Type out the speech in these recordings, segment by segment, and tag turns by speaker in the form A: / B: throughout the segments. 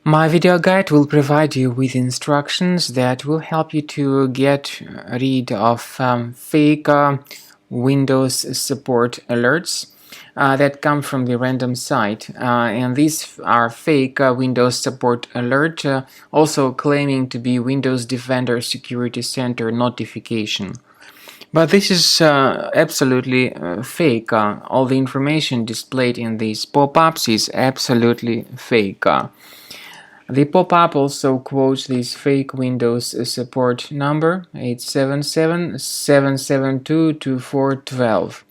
A: My video guide will provide you with instructions that will help you to get rid of fake Windows support alerts that come from the random site. And these are fake Windows support alert, also claiming to be Windows Defender Security Center notification. But this is absolutely fake. All the information displayed in these pop-ups is absolutely fake. The pop-up also quotes this fake Windows support number 877-772-2412.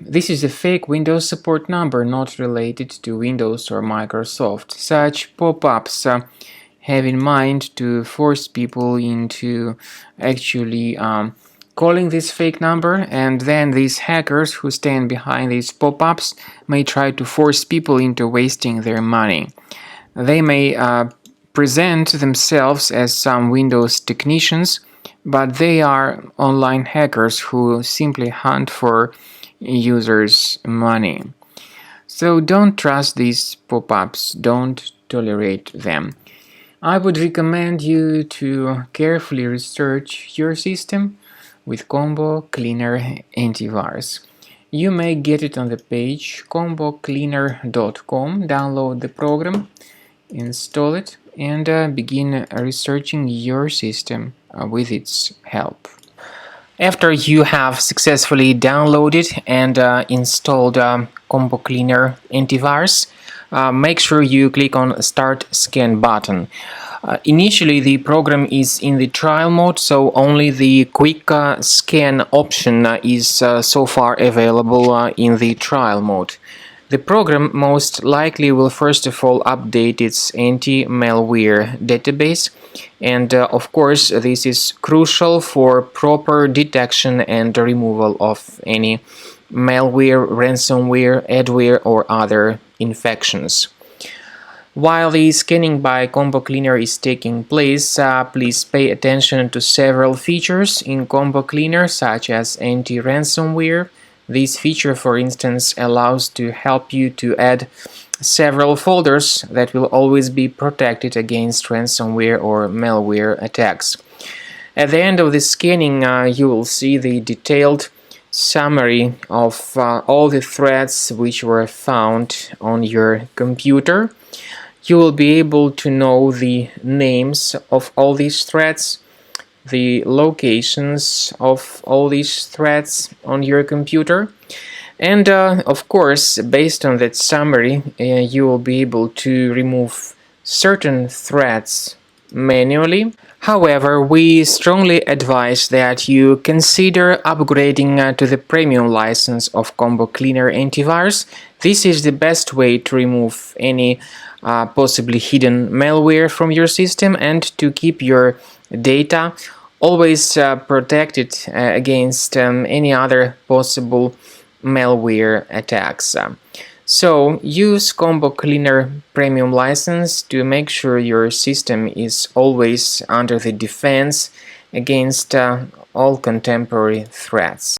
A: This is a fake Windows support number not related to Windows or Microsoft. Such pop-ups have in mind to force people into actually calling this fake number, and then these hackers who stand behind these pop-ups may try to force people into wasting their money. They may present themselves as some Windows technicians, but they are online hackers who simply hunt for users' money. So don't trust these pop-ups, don't tolerate them. I would recommend you to carefully research your system with Combo Cleaner Antivirus. You may get it on the page combocleaner.com, download the program, install it, and begin researching your system with its help. After you have successfully downloaded and installed Combo Cleaner Antivirus, make sure you click on Start Scan button. Initially, the program is in the trial mode, so only the quick scan option is so far available in the trial mode. The program most likely will first of all update its anti-malware database, and of course this is crucial for proper detection and removal of any malware, ransomware, adware or other infections. While the scanning by Combo Cleaner is taking place, please pay attention to several features in Combo Cleaner, such as anti-ransomware. This feature, for instance, allows to help you to add several folders that will always be protected against ransomware or malware attacks. At the end of the scanning, you will see the detailed summary of all the threats which were found on your computer. You will be able to know the names of all these threats, the locations of all these threats on your computer, and of course, based on that summary, you will be able to remove certain threats manually. However, we strongly advise that you consider upgrading to the premium license of Combo Cleaner Antivirus. This is the best way to remove any possibly hidden malware from your system and to keep your data always protected against any other possible malware attacks. So use Combo Cleaner Premium license to make sure your system is always under the defense against all contemporary threats.